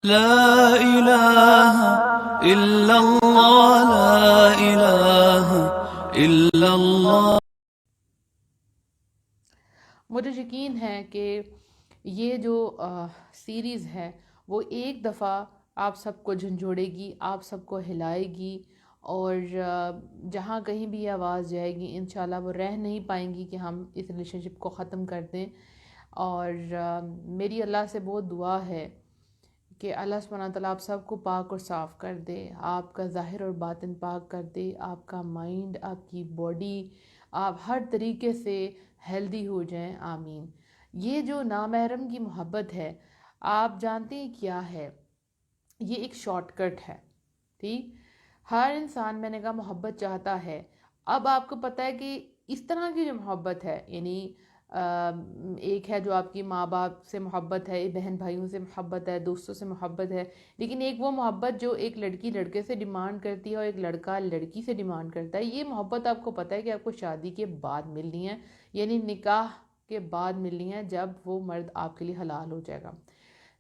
لا الہ الا اللہ، لا الہ الا اللہ۔ مجھے یقین ہے کہ یہ جو سیریز ہے وہ ایک دفعہ آپ سب کو جھنجھوڑے گی، آپ سب کو ہلائے گی، اور جہاں کہیں بھی یہ آواز جائے گی انشاءاللہ وہ رہ نہیں پائیں گی کہ ہم اس ریلیشن شپ کو ختم کر دیں۔ اور میری اللہ سے بہت دعا ہے کہ اللہ سبحانہ تعالیٰ آپ سب کو پاک اور صاف کر دے، آپ کا ظاہر اور باطن پاک کر دے، آپ کا مائنڈ، آپ کی باڈی، آپ ہر طریقے سے ہیلدی ہو جائیں، آمین۔ یہ جو نامحرم کی محبت ہے، آپ جانتے ہیں کیا ہے؟ یہ ایک شارٹ کٹ ہے، ٹھیک؟ ہر انسان، میں نے کہا، محبت چاہتا ہے۔ اب آپ کو پتہ ہے کہ اس طرح کی جو محبت ہے، یعنی ایک ہے جو آپ کی ماں باپ سے محبت ہے، بہن بھائیوں سے محبت ہے، دوستوں سے محبت ہے، لیکن ایک وہ محبت جو ایک لڑکی لڑکے سے ڈیمانڈ کرتی ہے اور ایک لڑکا لڑکی سے ڈیمانڈ کرتا ہے۔ یہ محبت آپ کو پتہ ہے کہ آپ کو شادی کے بعد ملنی ہے، یعنی نکاح کے بعد ملنی ہے، جب وہ مرد آپ کے لیے حلال ہو جائے گا۔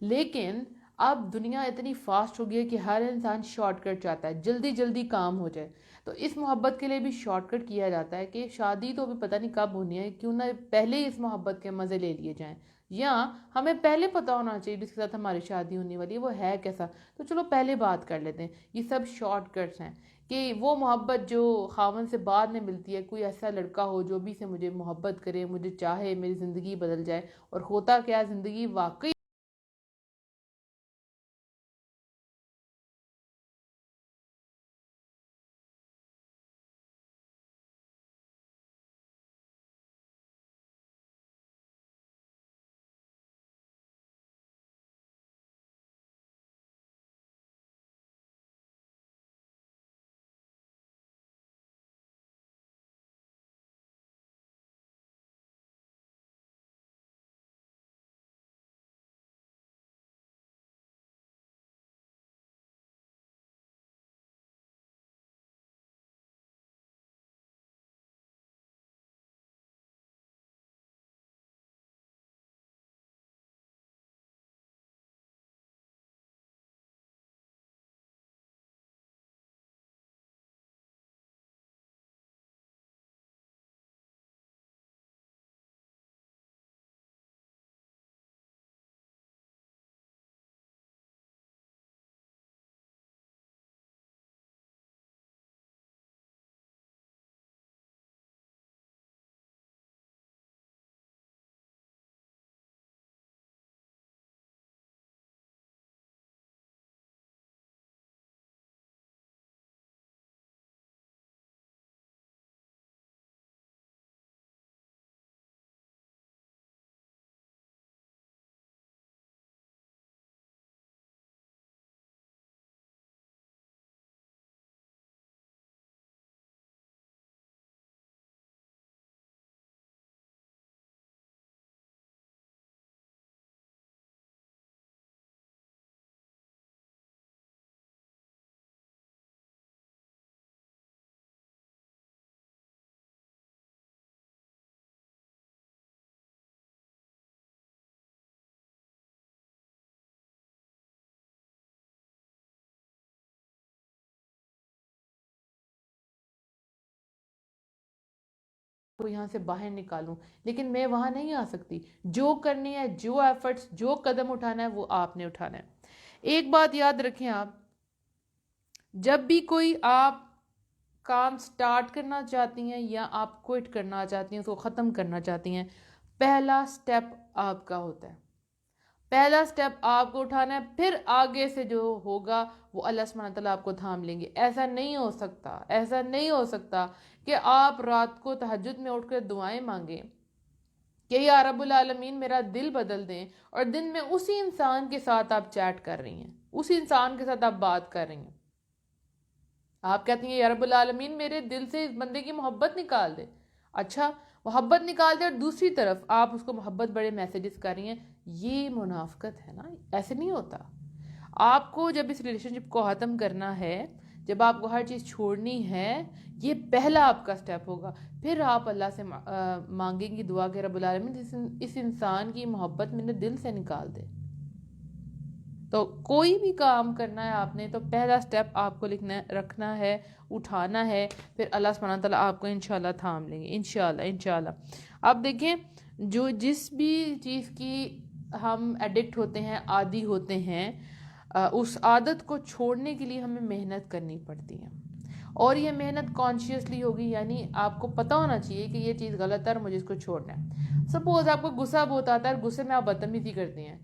لیکن اب دنیا اتنی فاسٹ ہو گئی ہے کہ ہر انسان شارٹ کٹ چاہتا ہے، جلدی جلدی کام ہو جائے۔ تو اس محبت کے لیے بھی شارٹ کٹ کیا جاتا ہے کہ شادی تو ابھی پتہ نہیں کب ہونی ہے، کیوں نہ پہلے ہی اس محبت کے مزے لے لیے جائیں، یا ہمیں پہلے پتہ ہونا چاہیے جس کے ساتھ ہماری شادی ہونے والی ہے وہ ہے کیسا، تو چلو پہلے بات کر لیتے ہیں۔ یہ سب شارٹ کٹس ہیں کہ وہ محبت جو خاون سے بعد میں ملتی ہے، کوئی ایسا لڑکا ہو جو بھی سے مجھے محبت کرے، مجھے چاہے، میری زندگی بدل جائے، اور ہوتا کیا، زندگی واقعی کو یہاں سے باہر نکالوں، لیکن میں وہاں نہیں آ سکتی۔ جو کرنی ہے، جو ایفرٹس، جو قدم اٹھانا ہے، وہ آپ نے اٹھانا ہے۔ ایک بات یاد رکھیں، آپ جب بھی کوئی آپ کام سٹارٹ کرنا چاہتی ہیں یا آپ کوئٹ کرنا چاہتی ہیں، اس کو ختم کرنا چاہتی ہیں، پہلا سٹیپ آپ کا ہوتا ہے، پہلا سٹیپ آپ کو اٹھانا ہے، پھر آگے سے جو ہوگا وہ اللہ سبحانہ تعالیٰ آپ کو تھام لیں گے۔ ایسا نہیں ہو سکتا، ایسا نہیں ہو سکتا کہ آپ رات کو تہجد میں اٹھ کر دعائیں مانگیں کہ یا رب العالمین میرا دل بدل دیں، اور دن میں اسی انسان کے ساتھ آپ چیٹ کر رہی ہیں، اسی انسان کے ساتھ آپ بات کر رہی ہیں، آپ کہتی ہیں یا رب العالمین میرے دل سے اس بندے کی محبت نکال دے۔ اچھا، محبت نکال دے، اور دوسری طرف آپ اس کو محبت بڑے میسیجز کر رہی ہیں، یہ منافقت ہے نا، ایسے نہیں ہوتا۔ آپ کو جب اس ریلیشن شپ کو ختم کرنا ہے، جب آپ کو ہر چیز چھوڑنی ہے، یہ پہلا آپ کا سٹیپ ہوگا۔ پھر آپ اللہ سے مانگیں گی دعا کہ رب العالمین اس انسان کی محبت میرے دل سے نکال دے۔ تو کوئی بھی کام کرنا ہے آپ نے تو پہلا سٹیپ آپ کو رکھنا ہے، اٹھانا ہے، پھر اللہ سبحانہ تعالیٰ آپ کو انشاءاللہ تھام لیں گے، انشاءاللہ انشاءاللہ۔ اب دیکھیں، جس بھی چیز کی ہم ایڈکٹ ہوتے ہیں، عادی ہوتے ہیں، اس عادت کو چھوڑنے کے لیے ہمیں محنت کرنی پڑتی ہے، اور یہ محنت کانشیسلی ہوگی، یعنی آپ کو پتہ ہونا چاہیے کہ یہ چیز غلط ہے اور مجھے اس کو چھوڑنا ہے۔ سپوز آپ کو غصہ بہت آتا ہے اور غصے میں آپ بدتمیزی کرتے ہیں،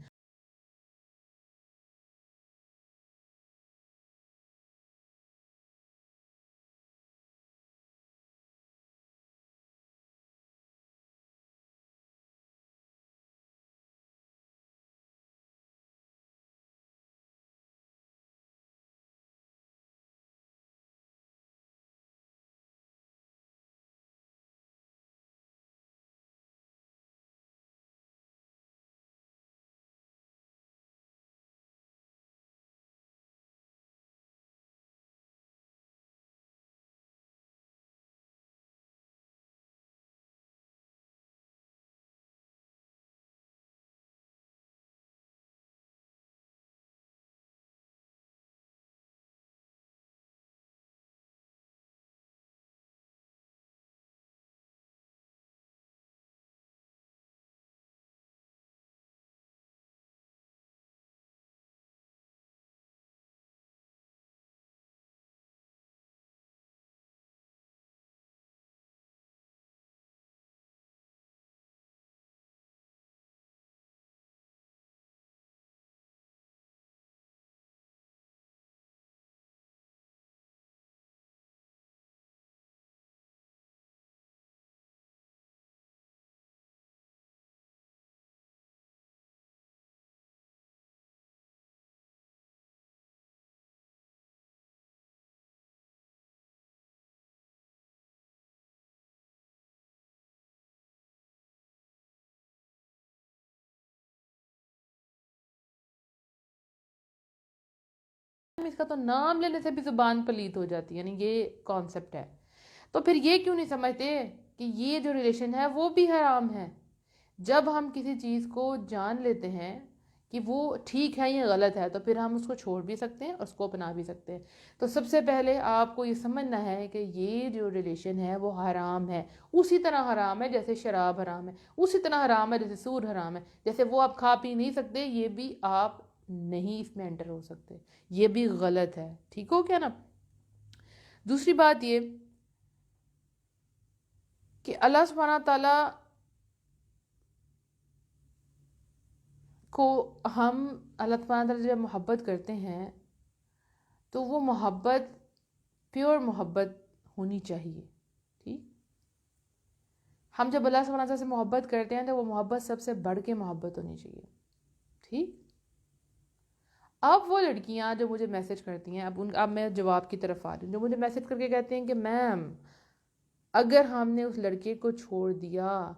اس کا تو نام لینے سے بھی زبان پلیت ہو جاتی ہے، یعنی یہ کانسیپٹ ہے۔ تو پھر یہ کیوں نہیں سمجھتے کہ یہ جو ریلیشن ہے وہ بھی حرام ہے؟ جب ہم کسی چیز کو جان لیتے ہیں کہ وہ ٹھیک ہے یا غلط ہے، تو پھر ہم اس کو چھوڑ بھی سکتے ہیں اور اس کو اپنا بھی سکتے ہیں۔ تو سب سے پہلے آپ کو یہ سمجھنا ہے کہ یہ جو ریلیشن ہے وہ حرام ہے، اسی طرح حرام ہے جیسے شراب حرام ہے، اسی طرح حرام ہے جیسے سود حرام ہے، جیسے وہ آپ کھا پی نہیں سکتے، یہ بھی آپ نہیں اس میں انٹر ہو سکتے، یہ بھی غلط ہے۔ ٹھیک ہو کیا نا؟ دوسری بات یہ کہ اللہ سبحانہ تعالیٰ کو ہم اللہ سبحانہ تعالیٰ جب محبت کرتے ہیں تو وہ محبت پیور محبت ہونی چاہیے۔ ٹھیک، ہم جب اللہ سبحانہ تعالیٰ سے محبت کرتے ہیں تو وہ محبت سب سے بڑھ کے محبت ہونی چاہیے۔ ٹھیک، اب وہ لڑکیاں جو مجھے میسج کرتی ہیں، اب میں جواب کی طرف آ رہی ہوں، جو مجھے میسج کر کے کہتے ہیں کہ میم اگر ہم نے اس لڑکے کو چھوڑ دیا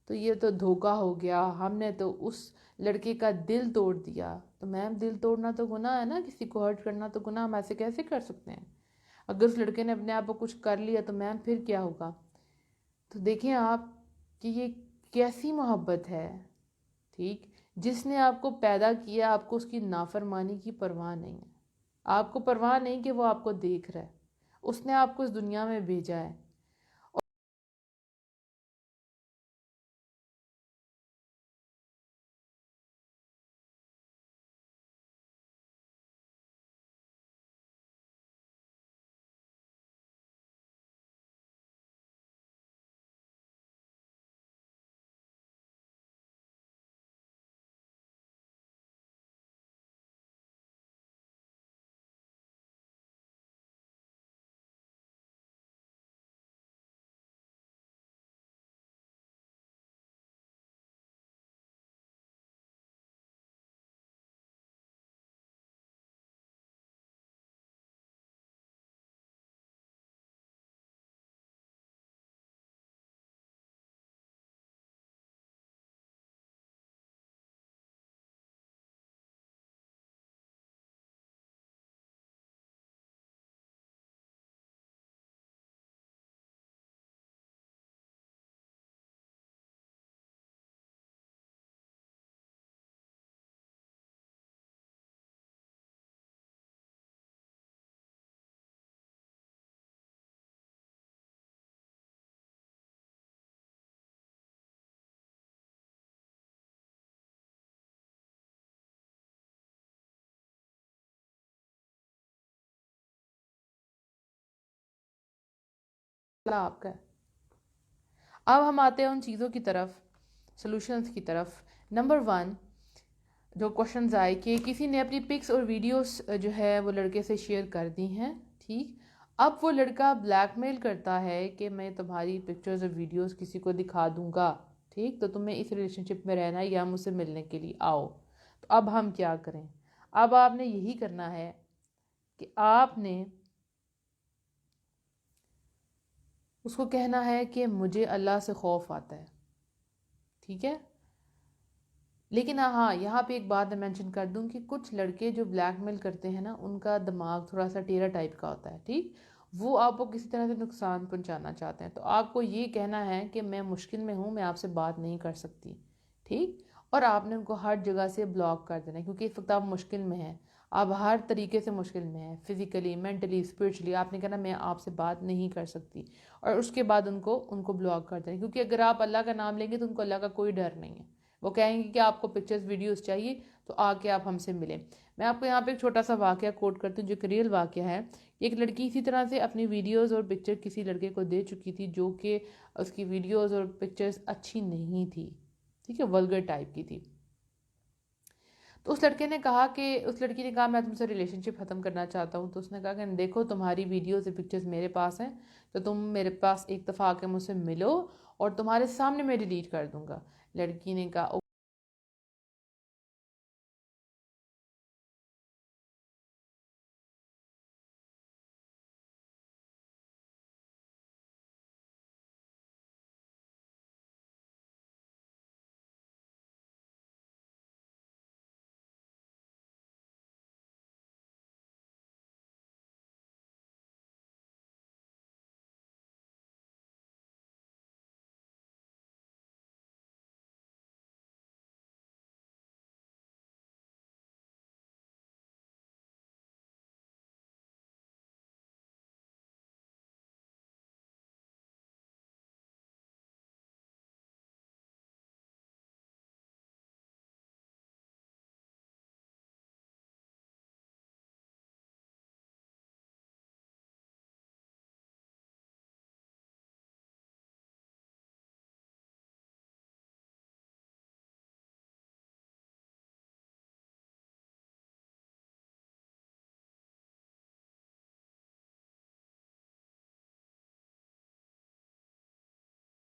تو یہ تو دھوکہ ہو گیا، ہم نے تو اس لڑکے کا دل توڑ دیا۔ تو میم دل توڑنا تو گناہ ہے نا، کسی کو ہرٹ کرنا تو گناہ، ہم ایسے کیسے کر سکتے ہیں؟ اگر اس لڑکے نے اپنے آپ کو کچھ کر لیا تو میم پھر کیا ہوگا؟ تو دیکھیں آپ کہ یہ کیسی محبت ہے۔ ٹھیک، جس نے آپ کو پیدا کیا، آپ کو اس کی نافرمانی کی پرواہ نہیں ہے، آپ کو پرواہ نہیں کہ وہ آپ کو دیکھ رہا ہے، اس نے آپ کو اس دنیا میں بھیجا ہے۔ مسئلہ آپ کا ہے۔ اب ہم آتے ہیں ان چیزوں کی طرف، سلوشنز کی طرف۔ نمبر 1 جو کوشچنز آئے کہ کسی نے اپنی پکس اور ویڈیوز جو ہے وہ لڑکے سے شیئر کر دی ہیں، ٹھیک، اب وہ لڑکا بلیک میل کرتا ہے کہ میں تمہاری پکچرز اور ویڈیوز کسی کو دکھا دوں گا، ٹھیک، تو تمہیں اس ریلیشن شپ میں رہنا ہے یا مجھ سے ملنے کے لیے آؤ۔ تو اب ہم کیا کریں؟ اب آپ نے یہی کرنا ہے کہ آپ نے اس کو کہنا ہے کہ مجھے اللہ سے خوف آتا ہے، ٹھیک ہے۔ لیکن ہاں یہاں پہ ایک بات میں مینشن کر دوں کہ کچھ لڑکے جو بلیک میل کرتے ہیں نا، ان کا دماغ تھوڑا سا ٹیرا ٹائپ کا ہوتا ہے، ٹھیک، وہ آپ کو کسی طرح سے نقصان پہنچانا چاہتے ہیں۔ تو آپ کو یہ کہنا ہے کہ میں مشکل میں ہوں، میں آپ سے بات نہیں کر سکتی، ٹھیک، اور آپ نے ان کو ہر جگہ سے بلاک کر دینا ہے، کیونکہ اس وقت آپ مشکل میں ہیں، آپ ہر طریقے سے مشکل میں ہیں، فزیکلی، مینٹلی، اسپرچولی، آپ نے کہنا میں آپ سے بات نہیں کر سکتی، اور اس کے بعد ان کو بلاک کر دینا، کیونکہ اگر آپ اللہ کا نام لیں گے تو ان کو اللہ کا کوئی ڈر نہیں ہے، وہ کہیں گے کہ آپ کو پکچرز ویڈیوز چاہیے تو آ کے آپ ہم سے ملیں۔ میں آپ کو یہاں پہ ایک چھوٹا سا واقعہ کوٹ کرتی ہوں جو کہ ریئل واقعہ ہے۔ ایک لڑکی اسی طرح سے اپنی ویڈیوز اور پکچر کسی لڑکے کو دے چکی تھی جو کہ اس کی ویڈیوز اور پکچرز اچھی نہیں تھی، ٹھیک ہے، ولگر ٹائپ کی تھی۔ تو اس لڑکی نے کہا میں تم سے ریلیشن شپ ختم کرنا چاہتا ہوں۔ تو اس نے کہا کہ دیکھو تمہاری ویڈیوز اور پکچرز میرے پاس ہیں، تو تم میرے پاس ایک دفعہ آ کے مجھ سے ملو اور تمہارے سامنے میں ڈیلیٹ کر دوں گا۔ لڑکی نے کہا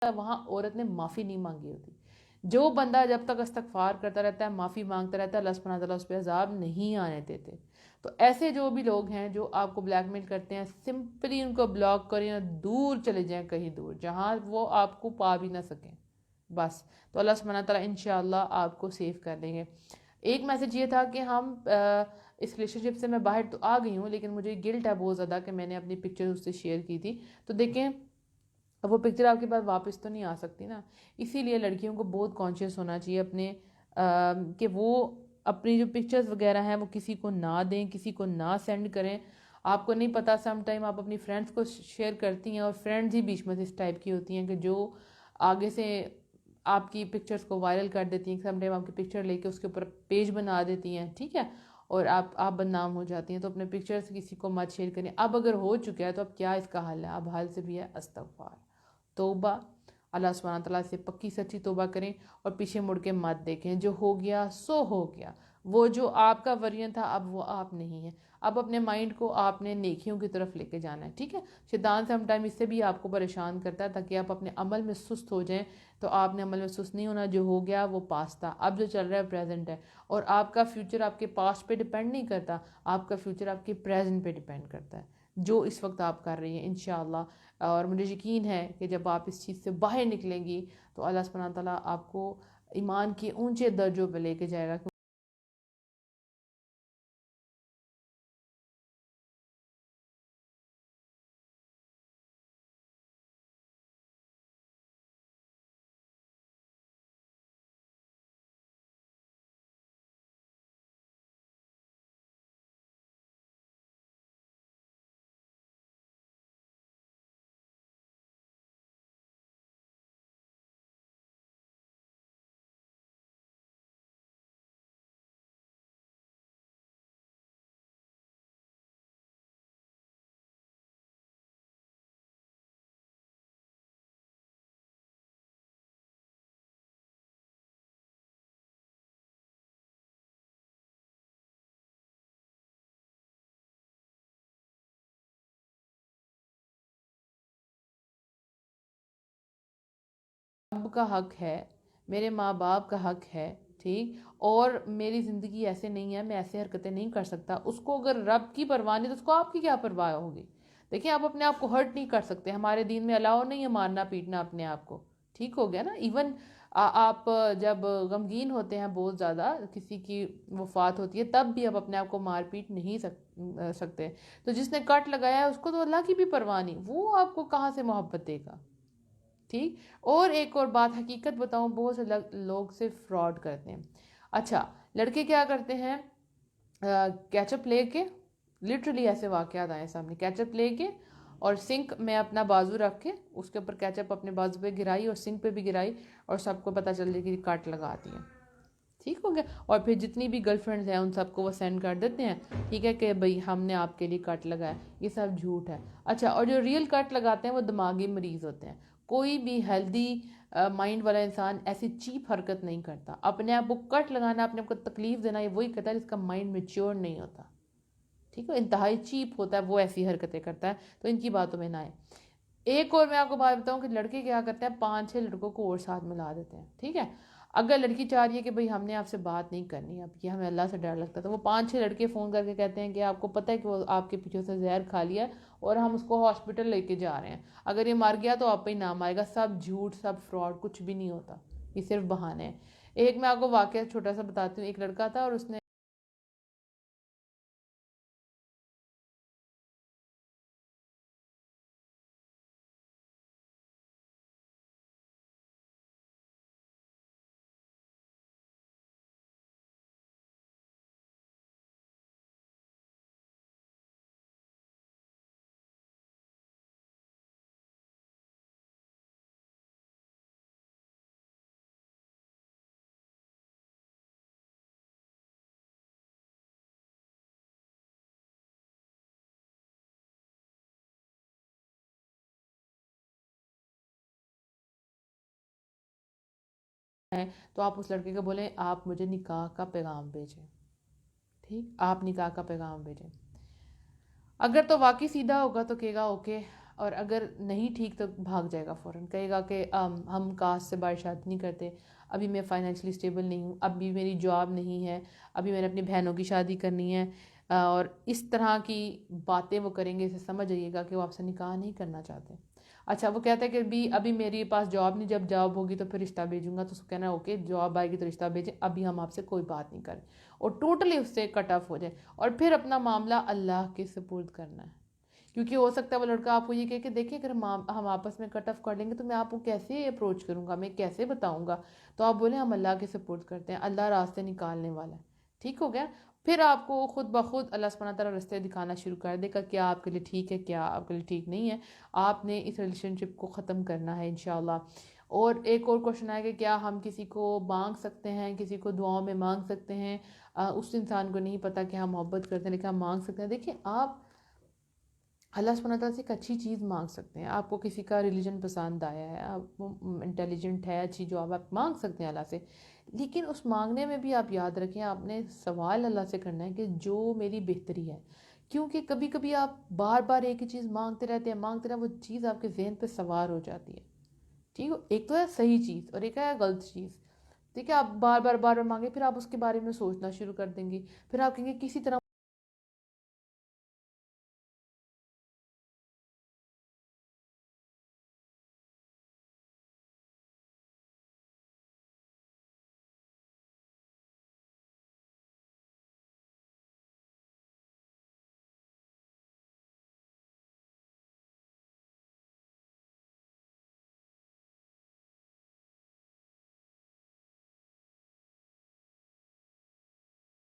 وہاں عورت نے معافی نہیں مانگی ہوتی۔ جو بندہ جب تک استغفار کرتا رہتا ہے، معافی مانگتا رہتا ہے، اللہ سبحانہ تعالیٰ اس پہ عذاب نہیں آنے دیتے۔ تو ایسے جو بھی لوگ ہیں جو آپ کو بلیک میل کرتے ہیں، سمپلی ان کو بلاک کریں اور دور چلے جائیں، کہیں دور جہاں وہ آپ کو پا بھی نہ سکیں، بس۔ تو اللہ سبحانہ تعالیٰ انشاءاللہ آپ کو سیف کر لیں گے۔ ایک میسج یہ تھا کہ ہم اس ریلیشن شپ سے میں باہر تو آ گئی ہوں، لیکن مجھے گلٹ ہے بہت زیادہ کہ میں نے اپنی پکچر اس سے شیئر کی تھی۔ تو دیکھیں اب وہ پکچر آپ کے پاس واپس تو نہیں آ سکتی نا، اسی لیے لڑکیوں کو بہت کانشیس ہونا چاہیے اپنے کہ وہ اپنی جو پکچرز وغیرہ ہیں وہ کسی کو نہ دیں، کسی کو نہ سینڈ کریں۔ آپ کو نہیں پتہ، سم ٹائم آپ اپنی فرینڈس کو شیئر کرتی ہیں اور فرینڈز ہی بیچ میں سے اس ٹائپ کی ہوتی ہیں کہ جو آگے سے آپ کی پکچرز کو وائرل کر دیتی ہیں، سم ٹائم آپ کی پکچر لے کے اس کے اوپر پیج بنا دیتی ہیں، ٹھیک ہے، اور آپ بدنام ہو جاتی ہیں۔ تو اپنے پکچرز کسی کو مت شیئر کریں۔ اب اگر ہو چکا ہے تو اب کیا اس کا حل ہے؟ اب حل سے بھی ہے استغفار، توبہ، اللہ سبحانہ تعالیٰ سے پکی سچی توبہ کریں اور پیچھے مڑ کے مت دیکھیں۔ جو ہو گیا سو ہو گیا، وہ جو آپ کا ورژن تھا اب وہ آپ نہیں ہے۔ اب اپنے مائنڈ کو آپ نے نیکیوں کی طرف لے کے جانا ہے، ٹھیک ہے۔ شیطان سم ٹائم اس سے بھی آپ کو پریشان کرتا ہے تاکہ آپ اپنے عمل میں سست ہو جائیں، تو آپ نے عمل میں سست نہیں ہونا۔ جو ہو گیا وہ پاسٹ تھا، اب جو چل رہا ہے پریزنٹ ہے، اور آپ کا فیوچر آپ کے پاسٹ پہ ڈیپینڈ نہیں کرتا، آپ کا فیوچر آپ کے پریزنٹ پہ ڈیپینڈ کرتا ہے، جو اس وقت آپ کر رہی ہیں انشاءاللہ۔ اور مجھے یقین ہے کہ جب آپ اس چیز سے باہر نکلیں گی تو اللہ سبحانہ تعالیٰ آپ کو ایمان کے اونچے درجوں پہ لے کے جائے گا۔ رب کا حق ہے، میرے ماں باپ کا حق ہے، ٹھیک، اور میری زندگی ایسے نہیں ہے، میں ایسے حرکتیں نہیں کر سکتا، اس کو اگر رب کی پرواہ نہیں تو اس کو آپ کی کیا پرواہ ہوگی؟ دیکھیں آپ اپنے آپ کو ہرٹ نہیں کر سکتے، ہمارے دین میں الاؤ نہیں ہے مارنا پیٹنا اپنے آپ کو، ٹھیک ہو گیا نا؟ ایون آپ جب غمگین ہوتے ہیں بہت زیادہ، کسی کی وفات ہوتی ہے، تب بھی آپ اپنے آپ کو مار پیٹ نہیں سکتے. تو جس نے کٹ لگایا ہے اس کو تو اللہ کی بھی پرواہ نہیں، وہ آپ کو کہاں سے محبت دے گا؟ ٹھیک. اور ایک اور بات حقیقت بتاؤں، بہت سے لوگ صرف فراڈ کرتے ہیں. اچھا، لڑکے کیا کرتے ہیں، کیچپ لے کے، لٹرلی ایسے واقعات آئے سامنے، کیچپ لے کے اور سنک میں اپنا بازو رکھ کے اس کے اوپر کیچپ اپنے بازو پہ گرائی اور سنک پہ بھی گرائی اور سب کو پتہ چل جائے کہ کٹ لگا دی ہے. ٹھیک ہو گیا. اور پھر جتنی بھی گرل فرینڈز ہیں ان سب کو وہ سینڈ کر دیتے ہیں، ٹھیک ہے، کہ بھئی ہم نے آپ کے لیے کٹ لگایا. یہ سب جھوٹ ہے. اچھا، اور جو ریئل کٹ لگاتے ہیں وہ دماغی مریض ہوتے ہیں. کوئی بھی ہیلدی مائنڈ والا انسان ایسی چیپ حرکت نہیں کرتا. اپنے آپ کو کٹ لگانا، اپنے آپ کو تکلیف دینا، یہ وہی کرتا ہے جس کا مائنڈ میچور نہیں ہوتا. ٹھیک ہے، انتہائی چیپ ہوتا ہے وہ، ایسی حرکتیں کرتا ہے. تو ان کی باتوں میں نہ آئے. ایک اور میں آپ کو بات بتاؤں کہ لڑکے کیا کرتے ہیں، 5-6 لڑکوں کو اور ساتھ ملا دیتے ہیں. ٹھیک ہے، اگر لڑکی چاہ رہی ہے کہ بھئی ہم نے آپ سے بات نہیں کرنی، اب یہ ہمیں اللہ سے ڈر لگتا ہے، تو وہ 5-6 لڑکے فون کر کے کہتے ہیں کہ آپ کو پتہ ہے کہ وہ آپ کے پیچھے سے زہر کھا لیا ہے اور ہم اس کو ہاسپٹل لے کے جا رہے ہیں، اگر یہ مر گیا تو آپ پہ ہی نام آئے گا. سب جھوٹ، سب فراڈ، کچھ بھی نہیں ہوتا، یہ صرف بہانے ہیں. ایک میں آپ کو واقعہ چھوٹا سا بتاتی ہوں. ایک لڑکا تھا اور اس نے ہے تو آپ اس لڑکے کو بولیں آپ مجھے نکاح کا پیغام بھیجیں. ٹھیک، آپ نکاح کا پیغام بھیجیں. اگر تو واقعی سیدھا ہوگا تو کہے گا اوکے، اور اگر نہیں ٹھیک تو بھاگ جائے گا فوراً، کہے گا کہ ہم کاسٹ سے باہر شادی نہیں کرتے، ابھی میں فائنینشلی اسٹیبل نہیں ہوں، ابھی میری جاب نہیں ہے، ابھی میں نے اپنی بہنوں کی شادی کرنی ہے. اور اس طرح کی باتیں وہ کریں گے، اسے سمجھ جائیے گا کہ وہ آپ سے نکاح نہیں کرنا چاہتے. اچھا، وہ کہتا ہے کہ ابھی میرے پاس جاب نہیں، جب جاب ہوگی تو پھر رشتہ بھیجوں گا. تو اس کو کہنا ہے اوکے، جاب آئے گی تو رشتہ بھیجیں، ابھی ہم آپ سے کوئی بات نہیں کریں، اور ٹوٹلی اس سے کٹ آف ہو جائے. اور پھر اپنا معاملہ اللہ کے سپرد کرنا ہے. کیونکہ ہو سکتا ہے وہ لڑکا آپ کو یہ کہے کہ دیکھیں اگر ہم آپس میں کٹ آف کر لیں گے تو میں آپ کو کیسے اپروچ کروں گا، میں کیسے بتاؤں گا. تو آپ بولیں ہم اللہ کے سپرد کرتے ہیں، اللہ راستے نکالنے والا ہے. ٹھیک ہو گیا. پھر آپ کو خود بخود اللہ سبحانہ تعالیٰ راستے دکھانا شروع کر دے گا، کیا آپ کے لیے ٹھیک ہے، کیا آپ کے لیے ٹھیک نہیں ہے. آپ نے اس ریلیشن شپ کو ختم کرنا ہے انشاءاللہ. اور ایک اور کوشچن آئے کہ کیا ہم کسی کو مانگ سکتے ہیں، کسی کو دعاؤں میں مانگ سکتے ہیں؟ اس انسان کو نہیں پتا کہ ہم محبت کرتے ہیں لیکن ہم مانگ سکتے ہیں. دیکھیں آپ اللہ سبحانہ تعالیٰ سے ایک اچھی چیز مانگ سکتے ہیں. آپ کو کسی کا ریلیجن پسند آیا ہے، آپ انٹیلیجنٹ ہے، اچھی جاب، آپ مانگ سکتے ہیں اللہ سے. لیکن اس مانگنے میں بھی آپ یاد رکھیں، آپ نے سوال اللہ سے کرنا ہے کہ جو میری بہتری ہے. کیونکہ کبھی کبھی آپ بار بار ایک ہی چیز مانگتے رہتے ہیں، مانگتے رہتے، وہ چیز آپ کے ذہن پہ سوار ہو جاتی ہے. ٹھیک ہے، ایک تو ہے صحیح چیز اور ایک ہے غلط چیز. ٹھیک ہے، آپ بار بار بار بار مانگیں، پھر آپ اس کے بارے میں سوچنا شروع کر دیں گے، پھر آپ کہیں گے کسی طرح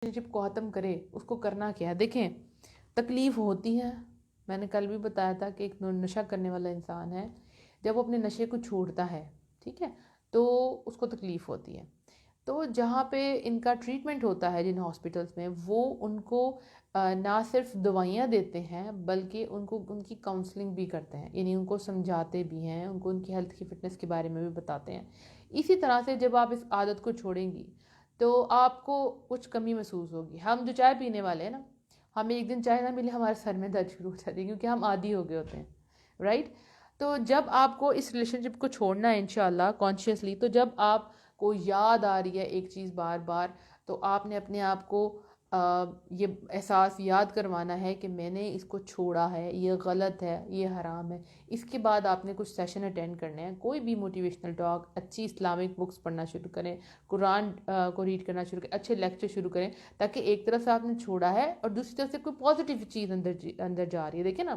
ریلیشن شپ کو ختم کرے. اس کو کرنا کیا ہے؟ دیکھیں تکلیف ہوتی ہے. میں نے کل بھی بتایا تھا کہ ایک نشہ کرنے والا انسان ہے، جب وہ اپنے نشے کو چھوڑتا ہے، ٹھیک ہے، تو اس کو تکلیف ہوتی ہے. تو جہاں پہ ان کا ٹریٹمنٹ ہوتا ہے جن ہاسپٹلس میں، وہ ان کو نہ صرف دوائیاں دیتے ہیں بلکہ ان کو ان کی کاؤنسلنگ بھی کرتے ہیں، یعنی ان کو سمجھاتے بھی ہیں، ان کو ان کی ہیلتھ کی فٹنس کے بارے میں بھی بتاتے ہیں. اسی طرح سے جب آپ اس عادت کو چھوڑیں گی تو آپ کو کچھ کمی محسوس ہوگی. ہم جو چائے پینے والے ہیں نا، ہمیں ایک دن چائے نہ ملے ہمارے سر میں درد شروع ہو جاتی ہے کیونکہ ہم عادی ہو گئے ہوتے ہیں، رائٹ. تو جب آپ کو اس ریلیشن شپ کو چھوڑنا ہے انشاءاللہ کانشیسلی، تو جب آپ کو یاد آ رہی ہے ایک چیز بار بار، تو آپ نے اپنے آپ کو یہ احساس یاد کروانا ہے کہ میں نے اس کو چھوڑا ہے، یہ غلط ہے، یہ حرام ہے۔ اس کے بعد آپ نے کچھ سیشن اٹینڈ کرنے ہیں، کوئی بھی موٹیویشنل ٹاک، اچھی اسلامک بکس پڑھنا شروع کریں، قرآن کو ریڈ کرنا شروع کریں، اچھے لیکچر شروع کریں، تاکہ ایک طرف سے آپ نے چھوڑا ہے اور دوسری طرف سے کوئی پازیٹیو چیز اندر جا رہی ہے۔ دیکھیں نا،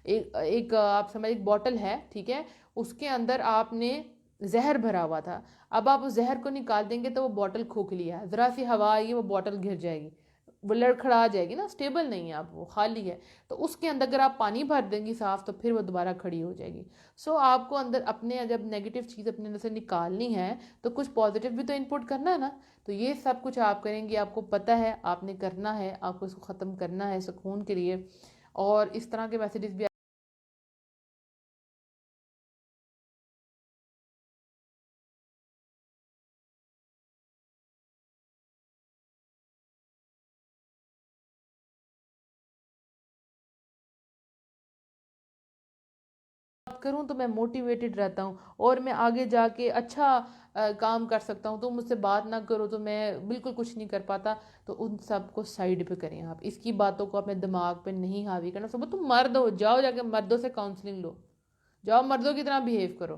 ایک آپ سمجھ، ایک بوٹل ہے، ٹھیک ہے، اس کے اندر آپ نے زہر بھرا ہوا تھا، اب آپ اس زہر کو نکال دیں گے تو وہ بوٹل کھوکھلی ہے، ذرا سی ہوا آئے گی وہ بوٹل گر جائے گی، وہ لڑکھڑا جائے گی نا، سٹیبل نہیں ہے، آپ وہ خالی ہے۔ تو اس کے اندر اگر آپ پانی بھر دیں گی صاف، تو پھر وہ دوبارہ کھڑی ہو جائے گی۔ سو آپ کو اندر اپنے جب نیگیٹو چیز اپنے اندر سے نکالنی ہے تو کچھ پازیٹیو بھی تو انپٹ کرنا ہے نا۔ تو یہ سب کچھ آپ کریں گی، آپ کو پتہ ہے آپ نے کرنا ہے، آپ کو اس کو ختم کرنا ہے سکون کے لیے۔ اور اس طرح کے میسیجز بھی کروں تو میں موٹیویٹڈ رہتا ہوں اور میں آگے جا کے اچھا کام کر سکتا ہوں۔ تم مجھ سے بات نہ کرو تو میں بالکل کچھ نہیں کر پاتا۔ تو ان سب کو سائڈ پہ کریں آپ، اس کی باتوں کو اپنے دماغ پہ نہیں حاوی کرنا۔ صبح تم مرد ہو، جاؤ جا کے مردوں سے کاؤنسلنگ لو، جاؤ مردوں کی طرح بیہیو کرو،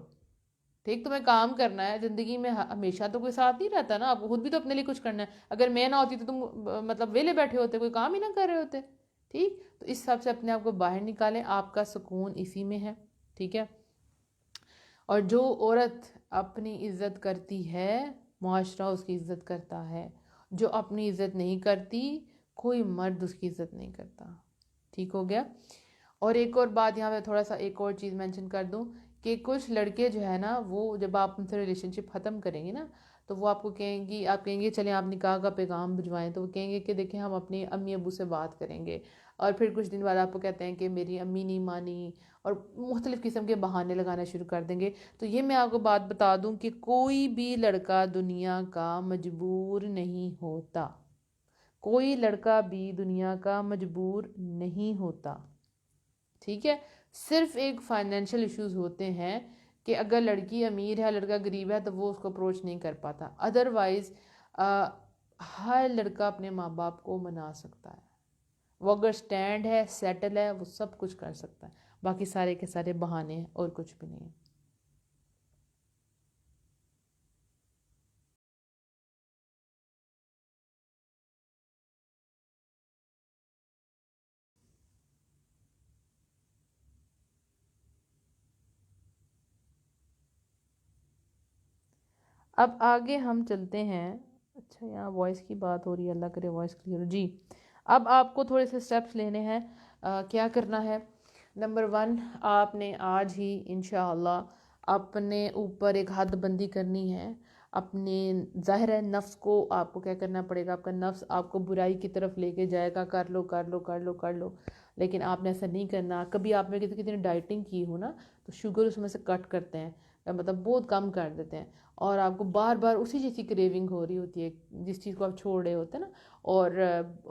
ٹھیک؟ تمہیں کام کرنا ہے زندگی میں، ہمیشہ تو کوئی ساتھ نہیں رہتا نا، آپ کو خود بھی تو اپنے لیے کچھ کرنا ہے۔ اگر میں نہ ہوتی تو تم مطلب ویلے بیٹھے ہوتے، کوئی کام ہی نہ کر رہے ہوتے، ٹھیک؟ تو اس سب سے اپنے آپ کو باہر نکالیں، آپ کا سکون اسی میں ہے، ٹھیک ہے؟ اور جو عورت اپنی عزت کرتی ہے، معاشرہ اس کی عزت کرتا ہے، جو اپنی عزت نہیں کرتی، کوئی مرد اس کی عزت نہیں کرتا، ٹھیک ہو گیا؟ اور ایک اور بات یہاں پہ تھوڑا سا ایک اور چیز مینشن کر دوں کہ کچھ لڑکے جو ہے نا، وہ جب آپ ان سے ریلیشن شپ ختم کریں گے نا، تو وہ آپ کو کہیں گی، آپ کہیں گے چلیں آپ نکاح کا پیغام بھجوائیں، تو وہ کہیں گے کہ دیکھیں ہم اپنی امی ابو سے بات کریں گے، اور پھر کچھ دن بعد آپ کو کہتے ہیں کہ میری امی نہیں مانی، اور مختلف قسم کے بہانے لگانا شروع کر دیں گے۔ تو یہ میں آپ کو بات بتا دوں کہ کوئی بھی لڑکا دنیا کا مجبور نہیں ہوتا، کوئی لڑکا بھی دنیا کا مجبور نہیں ہوتا، ٹھیک ہے؟ صرف ایک فائنینشیل ایشوز ہوتے ہیں کہ اگر لڑکی امیر ہے لڑکا غریب ہے تو وہ اس کو اپروچ نہیں کر پاتا، ادروائز ہر لڑکا اپنے ماں باپ کو منا سکتا ہے، وہ اگر سٹینڈ ہے، سیٹل ہے، وہ سب کچھ کر سکتا ہے، باقی سارے کے سارے بہانے ہیں اور کچھ بھی نہیں ہے۔ اب آگے ہم چلتے ہیں، اچھا یہاں وائس کی بات ہو رہی ہے، اللہ کرے وائس کلیئر ہو جی۔ اب آپ کو تھوڑے سے سٹیپس لینے ہیں، کیا کرنا ہے؟ نمبر 1، آپ نے آج ہی انشاءاللہ اپنے اوپر ایک حد بندی کرنی ہے، اپنے ظاہر ہے نفس کو آپ کو کیا کرنا پڑے گا، آپ کا نفس آپ کو برائی کی طرف لے کے جائے گا، کر لو کر لو کر لو کر لو، لیکن آپ نے ایسا نہیں کرنا۔ کبھی آپ نے کسی نے ڈائٹنگ کی ہو نا، تو شوگر اس میں سے کٹ کرتے ہیں، مطلب بہت کم کر دیتے ہیں، اور آپ کو بار بار اسی چیز کی کریونگ ہو رہی ہوتی ہے جس چیز کو آپ چھوڑ رہے ہوتے ہیں نا۔ اور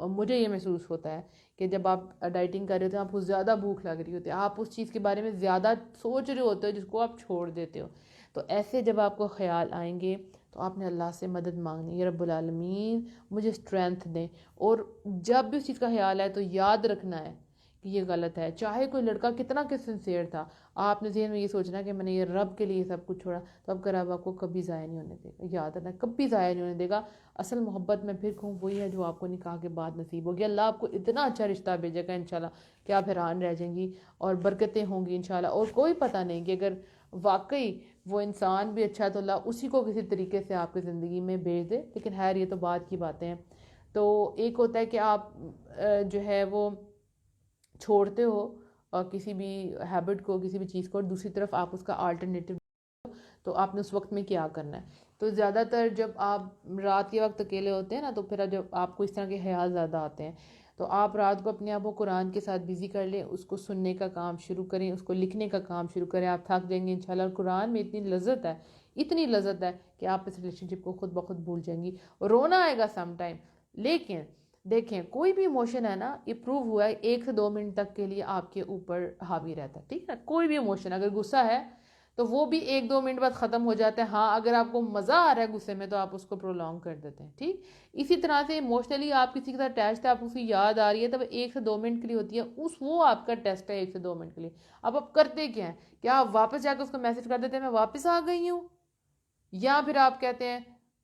مجھے یہ محسوس ہوتا ہے کہ جب آپ ڈائٹنگ کر رہے ہوتے ہیں، آپ کو زیادہ بھوک لگ رہی ہوتی ہے، آپ اس چیز کے بارے میں زیادہ سوچ رہے ہوتے ہو جس کو آپ چھوڑ دیتے ہو۔ تو ایسے جب آپ کو خیال آئیں گے تو آپ نے اللہ سے مدد مانگنی ہے، رب العالمین مجھے اسٹرینتھ دیں۔ اور جب بھی اس چیز کا خیال آئے تو یاد رکھنا ہے کہ یہ غلط ہے، چاہے کوئی لڑکا کتنا کہ سنسیئر تھا، آپ نے ذہن میں یہ سوچنا کہ میں نے یہ رب کے لیے سب کچھ چھوڑا، تو اب رب آپ کو کبھی ضائع نہیں ہونے دے گا، یاد رکھنا کبھی ضائع نہیں ہونے دے گا۔ اصل محبت میں پھر کہوں وہی ہے جو آپ کو نکاح کے بعد نصیب ہوگی، اللہ آپ کو اتنا اچھا رشتہ بھیجے گا انشاءاللہ کہ آپ حیران رہ جائیں گی، اور برکتیں ہوں گی انشاءاللہ۔ اور کوئی پتہ نہیں کہ اگر واقعی وہ انسان بھی اچھا ہے تو اللہ اسی کو کسی طریقے سے آپ کی زندگی میں بھیج دے، لیکن خیر یہ تو بعد کی باتیں ہیں۔ تو ایک ہوتا ہے کہ آپ جو ہے وہ چھوڑتے ہو کسی بھی ہیبٹ کو، کسی بھی چیز کو، اور دوسری طرف آپ اس کا آلٹرنیٹو، تو آپ نے اس وقت میں کیا کرنا ہے؟ تو زیادہ تر جب آپ رات کے وقت اکیلے ہوتے ہیں نا، تو پھر جب آپ کو اس طرح کے خیال زیادہ آتے ہیں، تو آپ رات کو اپنے آپ کو قرآن کے ساتھ بزی کر لیں، اس کو سننے کا کام شروع کریں، اس کو لکھنے کا کام شروع کریں، آپ تھک جائیں گے انشاءاللہ۔ اور قرآن میں اتنی لذت ہے، اتنی لذت ہے کہ آپ اس ریلیشن شپ کو خود بخود بھول جائیں گی، اور رونا آئے گا سم ٹائم، لیکن دیکھیں کوئی بھی ایموشن ہے نا، یہ پروو ہوا ہے 1 سے 2 منٹ تک کے لیے آپ کے اوپر حاوی رہتا ہے، ٹھیک ہے؟ کوئی بھی ایموشن، اگر غصہ ہے تو وہ بھی 1 2 منٹ بعد ختم ہو جاتا ہے. ہاں اگر آپ کو مزہ آ رہا ہے غصے میں تو آپ اس کو پرولونگ کر دیتے ہیں، ٹھیک. اسی طرح سے ایموشنلی آپ کسی کے ساتھ اٹیچڈ ہے، آپ کو اس کی یاد آ رہی ہے، تب 1 سے 2 منٹ کے لیے ہوتی ہے، وہ آپ کا ٹیسٹ ہے 1 سے 2 منٹ کے لیے. اب آپ کرتے کیا ہیں؟ کیا آپ واپس جا کے اس کو میسج کر دیتے ہیں میں واپس آ گئی ہوں، یا پھر آپ کہتے ہیں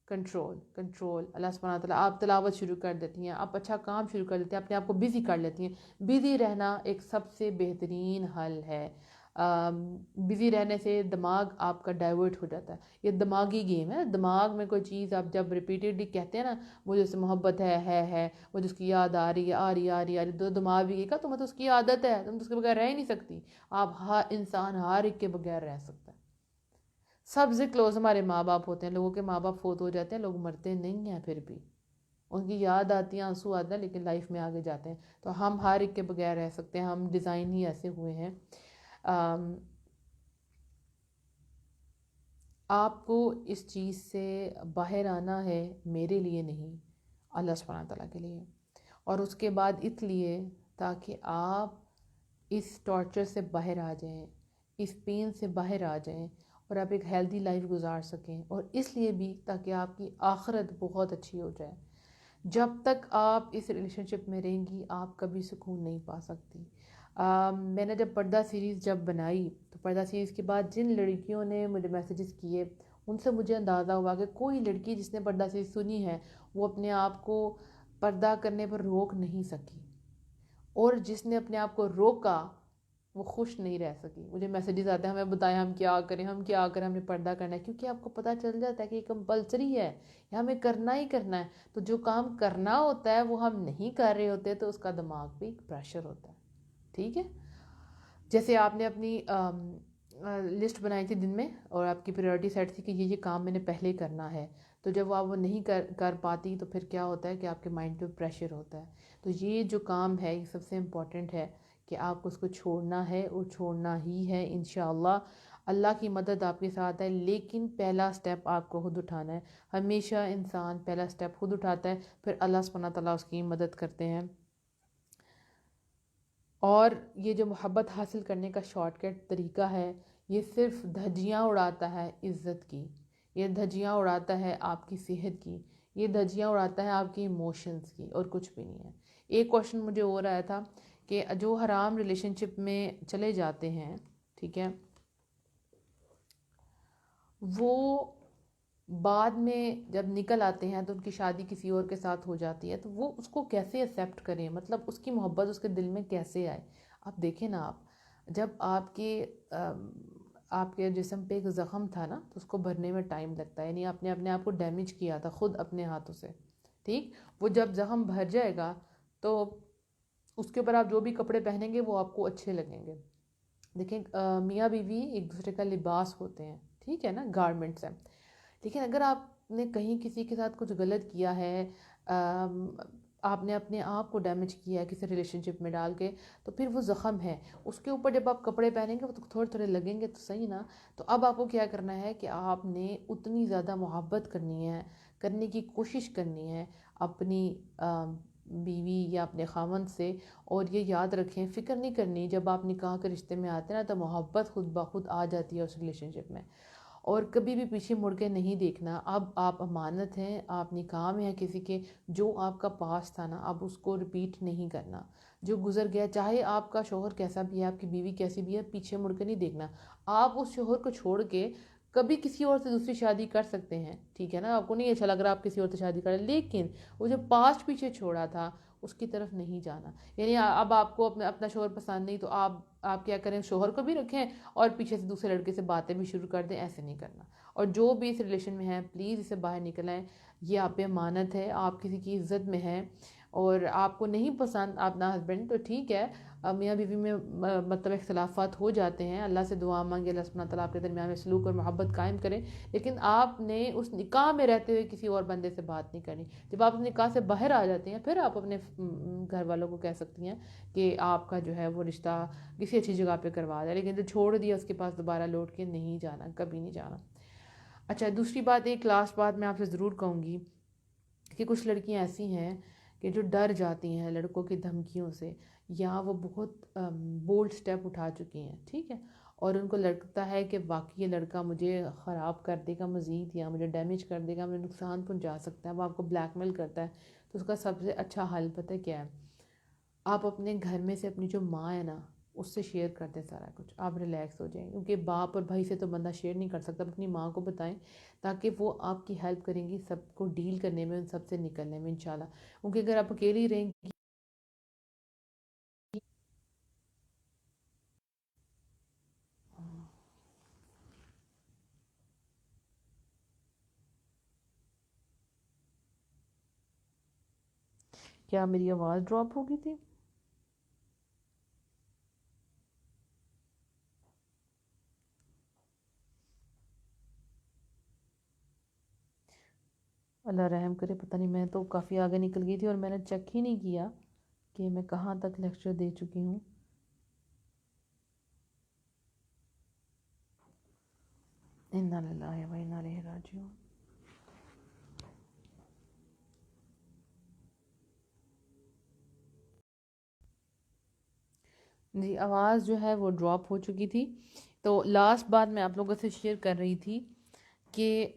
کنٹرول کنٹرول اللہ سبحانہ تعالیٰ، آپ تلاوت شروع کر دیتی ہیں، آپ اچھا کام شروع کر دیتی ہیں، اپنے آپ کو بزی کر لیتی ہیں. بزی رہنا ایک سب سے بہترین حل ہے. بزی رہنے سے دماغ آپ کا ڈائیورٹ ہو جاتا ہے. یہ دماغی گیم ہے. دماغ میں کوئی چیز آپ جب ریپیٹیڈلی کہتے ہیں نا مجھے اس سے محبت ہے مجھے اس کی یاد آ رہی ہے آ رہی آ رہی آ رہی، تو دماغ بھی کہا تمہیں تو اس کی عادت ہے، تم تو اس کے بغیر رہ ہی نہیں سکتی. آپ ہر انسان ہر ایک کے بغیر رہ سکتا ہے. سب سے کلوز ہمارے ماں باپ ہوتے ہیں. لوگوں کے ماں باپ فوت ہو جاتے ہیں، لوگ مرتے نہیں ہیں، پھر بھی ان کی یاد آتی ہے، آنسو آتا ہے، لیکن لائف میں آگے جاتے ہیں. تو ہم ہر ایک کے بغیر رہ سکتے ہیں، ہم ڈیزائن ہی ایسے ہوئے ہیں. آپ کو اس چیز سے باہر آنا ہے، میرے لیے نہیں، اللہ سبحانہ تعالیٰ کے لیے. اور اس کے بعد اس لیے تاکہ آپ اس ٹارچر سے باہر آ جائیں، اس پین سے باہر آ جائیں، اور آپ ایک ہیلدی لائف گزار سکیں. اور اس لیے بھی تاکہ آپ کی آخرت بہت اچھی ہو جائے. جب تک آپ اس ریلیشن شپ میں رہیں گی آپ کبھی سکون نہیں پا سکتی. میں نے جب پردہ سیریز بنائی تو پردہ سیریز کے بعد جن لڑکیوں نے مجھے میسیجز کیے ان سے مجھے اندازہ ہوا کہ کوئی لڑکی جس نے پردہ سیریز سنی ہے وہ اپنے آپ کو پردہ کرنے پر روک نہیں سکی، اور جس نے اپنے آپ کو روکا وہ خوش نہیں رہ سکی. مجھے میسیجز آتے ہیں ہمیں بتائیں ہم کیا کریں ہم کیا کریں، ہم نے پردہ کرنا ہے، کیونکہ آپ کو پتہ چل جاتا ہے کہ یہ کمپلسری ہے، یہ ہمیں کرنا ہی کرنا ہے. تو جو کام کرنا ہوتا ہے وہ ہم نہیں کر رہے ہوتے تو اس کا دماغ بھی ایک پریشر ہوتا ہے. ٹھیک ہے، جیسے آپ نے اپنی لسٹ بنائی تھی دن میں اور آپ کی پریورٹی سیٹ تھی کہ یہ کام میں نے پہلے کرنا ہے، تو جب آپ وہ نہیں کر پاتی تو پھر کیا ہوتا ہے کہ آپ کے مائنڈ پہ پریشر ہوتا ہے. تو یہ جو کام ہے یہ سب سے امپورٹنٹ ہے کہ آپ کو اس کو چھوڑنا ہے اور چھوڑنا ہی ہے انشاءاللہ. اللہ کی مدد آپ کے ساتھ ہے، لیکن پہلا سٹیپ آپ کو خود اٹھانا ہے. ہمیشہ انسان پہلا سٹیپ خود اٹھاتا ہے، پھر اللہ سبحانہ تعالیٰ اس کی مدد کرتے ہیں. اور یہ جو محبت حاصل کرنے کا شارٹ کٹ طریقہ ہے یہ صرف دھجیاں اڑاتا ہے عزت کی، یہ دھجیاں اڑاتا ہے آپ کی صحت کی، یہ دھجیاں اڑاتا ہے آپ کی ایموشنز کی، اور کچھ بھی نہیں ہے. ایک کوشچن مجھے ہو رہا تھا کہ جو حرام ریلیشن شپ میں چلے جاتے ہیں، ٹھیک ہے، وہ بعد میں جب نکل آتے ہیں تو ان کی شادی کسی اور کے ساتھ ہو جاتی ہے، تو وہ اس کو کیسے ایکسیپٹ کریں، مطلب اس کی محبت اس کے دل میں کیسے آئے. آپ دیکھیں نا، آپ جب آپ کے جسم پہ ایک زخم تھا نا تو اس کو بھرنے میں ٹائم لگتا ہے، یعنی آپ نے اپنے آپ کو ڈیمیج کیا تھا خود اپنے ہاتھوں سے، ٹھیک. وہ جب زخم بھر جائے گا تو اس کے اوپر آپ جو بھی کپڑے پہنیں گے وہ آپ کو اچھے لگیں گے. دیکھیں میاں بیوی ایک دوسرے کا لباس ہوتے ہیں، ٹھیک ہے نا، گارمنٹس ہیں. لیکن اگر آپ نے کہیں کسی کے ساتھ کچھ غلط کیا ہے، آپ نے اپنے آپ کو ڈیمیج کیا ہے کسی ریلیشن شپ میں ڈال کے، تو پھر وہ زخم ہے، اس کے اوپر جب آپ کپڑے پہنیں گے وہ تو تھوڑے تھوڑے لگیں گے، تو صحیح نا. تو اب آپ کو کیا کرنا ہے کہ آپ نے اتنی زیادہ محبت کرنے کی کوشش کرنی ہے اپنی بیوی یا اپنے خاوند سے. اور یہ یاد رکھیں فکر نہیں کرنی، جب آپ نکاح کے رشتے میں آتے ہیں نا تو محبت خود بخود آ جاتی ہے اس ریلیشن شپ میں. اور کبھی بھی پیچھے مڑ کے نہیں دیکھنا. اب آپ امانت ہیں، آپ نکاح میں ہیں کسی کے، جو آپ کا پاس تھا نا اب اس کو ریپیٹ نہیں کرنا. جو گزر گیا، چاہے آپ کا شوہر کیسا بھی ہے، آپ کی بیوی کیسی بھی ہے، پیچھے مڑ کے نہیں دیکھنا. آپ اس شوہر کو چھوڑ کے کبھی کسی اور سے دوسری شادی کر سکتے ہیں، ٹھیک ہے نا، آپ کو نہیں اچھا لگ رہا آپ کسی اور سے شادی کریں، لیکن وہ جو پاسٹ پیچھے چھوڑا تھا اس کی طرف نہیں جانا. یعنی اب آپ کو اپنا شوہر پسند نہیں تو آپ کیا کریں، شوہر کو بھی رکھیں اور پیچھے سے دوسرے لڑکے سے باتیں بھی شروع کر دیں، ایسے نہیں کرنا. اور جو بھی اس ریلیشن میں ہیں پلیز اسے باہر نکل آئیں. یہ آپ پہ امانت ہے، آپ کسی کی عزت میں ہیں، اور آپ کو نہیں پسند اپنا ہسبینڈ تو ٹھیک ہے، میاں بیوی میں مطلب اختلافات ہو جاتے ہیں، اللہ سے دعا مانگے اللہ سبحانہ تعالیٰ آپ کے درمیان میں سلوک اور محبت قائم کریں. لیکن آپ نے اس نکاح میں رہتے ہوئے کسی اور بندے سے بات نہیں کرنی. جب آپ اس نکاح سے باہر آ جاتے ہیں پھر آپ اپنے گھر والوں کو کہہ سکتی ہیں کہ آپ کا جو ہے وہ رشتہ کسی اچھی جگہ پہ کروا دیں، لیکن جو چھوڑ دیا اس کے پاس دوبارہ لوٹ کے نہیں جانا، کبھی نہیں جانا. اچھا، دوسری بات، ایک لاسٹ بات میں آپ سے ضرور کہوں گی کہ کچھ لڑکیاں ایسی ہیں کہ جو ڈر جاتی ہیں لڑکوں کی دھمکیوں سے، یا وہ بہت بولڈ سٹیپ اٹھا چکی ہیں، ٹھیک ہے، اور ان کو لگتا ہے کہ واقعی یہ لڑکا مجھے خراب کر دے گا مزید، یا مجھے ڈیمیج کر دے گا، مجھے نقصان پہنچا سکتا ہے، وہ آپ کو بلیک میل کرتا ہے، تو اس کا سب سے اچھا حل پتہ کیا ہے؟ آپ اپنے گھر میں سے اپنی جو ماں ہے نا اس سے شیئر کر دیں سارا کچھ، آپ ریلیکس ہو جائیں، کیونکہ باپ اور بھائی سے تو بندہ شیئر نہیں کر سکتا، اپنی ماں کو بتائیں تاکہ وہ آپ کی ہیلپ کریں گی سب کو ڈیل کرنے میں، ان سب سے نکلنے میں انشاءاللہ، کیونکہ اگر آپ اکیلی رہیں گی۔ کیا میری آواز ڈراپ ہو گئی تھی؟ اللہ رحم کرے، پتہ نہیں، میں تو کافی آگے نکل گئی تھی اور میں نے چیک ہی نہیں کیا کہ میں کہاں تک لیکچر دے چکی ہوں۔ انا للہ و انا الیہ راجعون۔ جی آواز جو ہے وہ ڈراپ ہو چکی تھی، تو لاسٹ بات میں آپ لوگوں سے شیئر کر رہی تھی کہ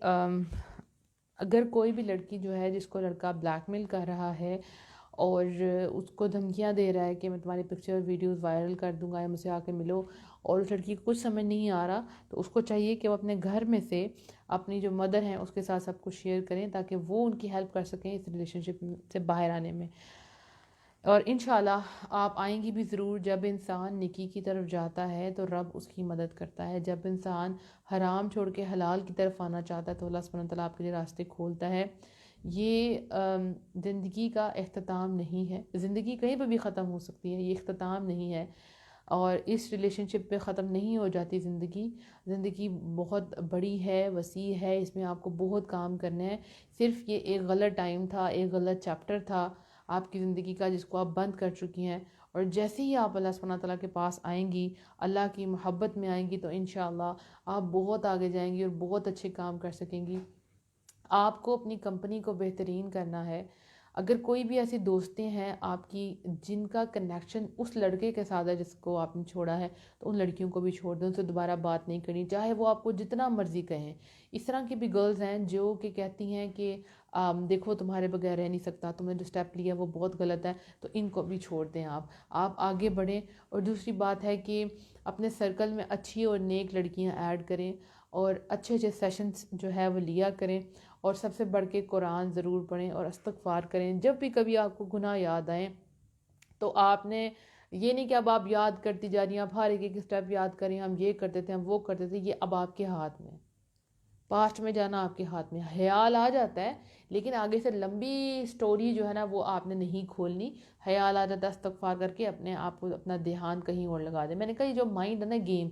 اگر کوئی بھی لڑکی جو ہے جس کو لڑکا بلیک میل کر رہا ہے اور اس کو دھمکیاں دے رہا ہے کہ میں تمہاری پکچر ویڈیوز وائرل کر دوں گا یا مجھ سے آ کے ملو، اور اس لڑکی کو کچھ سمجھ نہیں آ رہا، تو اس کو چاہیے کہ وہ اپنے گھر میں سے اپنی جو مدر ہیں اس کے ساتھ سب کچھ شیئر کریں تاکہ وہ ان کی ہیلپ کر سکیں اس ریلیشن شپ سے باہر آنے میں۔ اور انشاءاللہ آپ آئیں گی بھی ضرور۔ جب انسان نیکی کی طرف جاتا ہے تو رب اس کی مدد کرتا ہے، جب انسان حرام چھوڑ کے حلال کی طرف آنا چاہتا ہے تو اللہ سبحانہ وتعالیٰ آپ کے لیے راستے کھولتا ہے۔ یہ زندگی کا اختتام نہیں ہے، زندگی کہیں پہ بھی ختم ہو سکتی ہے، یہ اختتام نہیں ہے، اور اس ریلیشن شپ پہ ختم نہیں ہو جاتی زندگی۔ زندگی بہت بڑی ہے، وسیع ہے، اس میں آپ کو بہت کام کرنے ہیں۔ صرف یہ ایک غلط ٹائم تھا، ایک غلط چیپٹر تھا آپ کی زندگی کا جس کو آپ بند کر چکی ہیں، اور جیسے ہی آپ اللہ سبحانہ تعالیٰ کے پاس آئیں گی، اللہ کی محبت میں آئیں گی، تو انشاءاللہ آپ بہت آگے جائیں گی اور بہت اچھے کام کر سکیں گی۔ آپ کو اپنی کمپنی کو بہترین کرنا ہے۔ اگر کوئی بھی ایسی دوستیں ہیں آپ کی جن کا کنیکشن اس لڑکے کے ساتھ ہے جس کو آپ نے چھوڑا ہے، تو ان لڑکیوں کو بھی چھوڑ دیں، ان سے دوبارہ بات نہیں کرنی، چاہے وہ آپ کو جتنا مرضی کہیں۔ اس طرح کی بھی گرلز ہیں جو کہ کہتی ہیں کہ دیکھو تمہارے بغیر رہ نہیں سکتا، تم نے جو سٹیپ لیا وہ بہت غلط ہے، تو ان کو بھی چھوڑ دیں، آپ آگے بڑھیں۔ اور دوسری بات ہے کہ اپنے سرکل میں اچھی اور نیک لڑکیاں ایڈ کریں، اور اچھے اچھے سیشنز جو ہے وہ لیا کریں، اور سب سے بڑھ کے قرآن ضرور پڑھیں اور استغفار کریں۔ جب بھی کبھی آپ کو گناہ یاد آئیں تو آپ نے یہ نہیں کہ اب آپ یاد کرتی جا رہی ہیں، آپ ہر ایک سٹیپ یاد کریں، ہم یہ کرتے تھے، ہم وہ کرتے تھے، یہ اب آپ کے ہاتھ میں، پاسٹ میں جانا آپ کے ہاتھ میں۔ خیال آ جاتا ہے لیکن آگے سے لمبی سٹوری جو ہے نا وہ آپ نے نہیں کھولنی۔ خیال آ جاتا ہے، استغفار کر کے اپنے آپ کو اپنا دھیان کہیں اور لگا دیں۔ میں نے کہا یہ جو مائنڈ ہے نا گیم،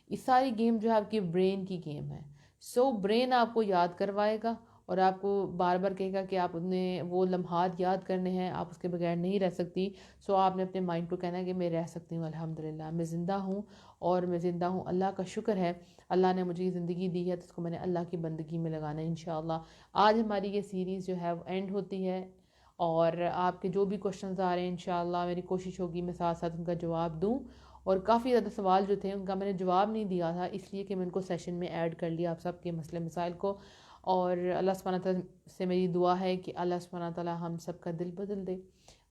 یہ ساری گیم جو ہے آپ کی برین کی گیم ہے۔ سو برین آپ کو یاد کروائے گا اور آپ کو بار بار کہے گا کہ آپ نے وہ لمحات یاد کرنے ہیں، آپ اس کے بغیر نہیں رہ سکتی۔ سو آپ نے اپنے مائنڈ کو کہنا ہے کہ میں رہ سکتی ہوں، الحمدللہ میں زندہ ہوں، اور میں زندہ ہوں، اللہ کا شکر ہے، اللہ نے مجھے یہ زندگی دی ہے تو اس کو میں نے اللہ کی بندگی میں لگانا ہے انشاءاللہ۔ آج ہماری یہ سیریز جو ہے وہ اینڈ ہوتی ہے، اور آپ کے جو بھی کوشچنز آ رہے ہیں انشاءاللہ میری کوشش ہوگی میں ساتھ ساتھ ان کا جواب دوں، اور کافی زیادہ سوال جو تھے ان کا میں نے جواب نہیں دیا تھا اس لیے کہ میں ان کو سیشن میں ایڈ کر لیا آپ سب کے مسئلے مسائل کو۔ اور اللہ سبحانہ تعالیٰ سے میری دعا ہے کہ اللہ سبحانہ تعالیٰ ہم سب کا دل بدل دے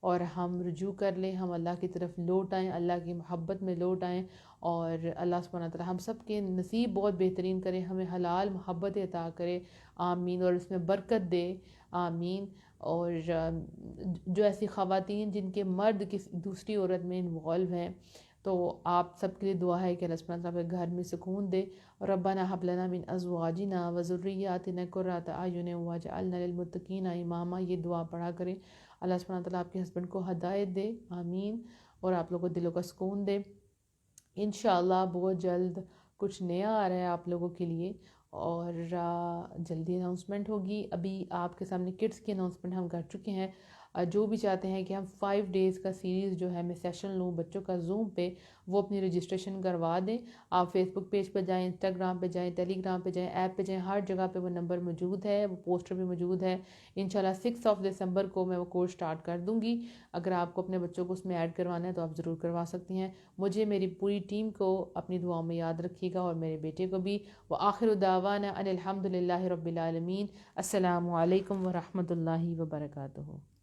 اور ہم رجوع کر لیں، ہم اللہ کی طرف لوٹ آئیں، اللہ کی محبت میں لوٹ آئیں، اور اللہ سبحانہ تعالیٰ ہم سب کے نصیب بہت بہترین کرے، ہمیں حلال محبت عطا کرے، آمین، اور اس میں برکت دے، آمین۔ اور جو ایسی خواتین جن کے مرد کسی دوسری عورت میں انوالو ہیں، تو آپ سب کے لیے دعا ہے کہ اللہ سبحانہ تعالیٰ کے گھر میں سکون دے۔ ربنا حب لنا من ازواجنا وذریاتنا قرۃ اعین واجعلنا للمتقین اماما، یہ دعا پڑھا کریں۔ اللہ سبحانہ تعالیٰ آپ کے ہسبینڈ کو ہدایت دے، آمین، اور آپ لوگوں کو دلوں کا سکون دے۔ انشاءاللہ بہت جلد کچھ نیا آ رہا ہے آپ لوگوں کے لیے، اور جلدی اناؤنسمنٹ ہوگی۔ ابھی آپ کے سامنے کڈس کی اناؤنسمنٹ ہم کر چکے ہیں، جو بھی چاہتے ہیں کہ ہم 5 ڈیز کا سیریز جو ہے میں سیشن لوں بچوں کا زوم پہ، وہ اپنی رجسٹریشن کروا دیں. آپ فیس بک پیج پہ جائیں، انسٹاگرام پہ جائیں، ٹیلی گرام پہ جائیں، ایپ پہ جائیں، ہر جگہ پہ وہ نمبر موجود ہے، وہ پوسٹر بھی موجود ہے. انشاءاللہ 6 دسمبر کو میں وہ کورس سٹارٹ کر دوں گی. اگر آپ کو اپنے بچوں کو اس میں ایڈ کروانا ہے تو آپ ضرور کروا سکتی ہیں. مجھے میری پوری ٹیم کو اپنی دعاؤں میں یاد رکھیے گا، اور میرے بیٹے کو بھی. وآخر دعوانا ان الحمد للہ رب العالمین. السلام علیکم ورحمۃ اللہ وبرکاتہ.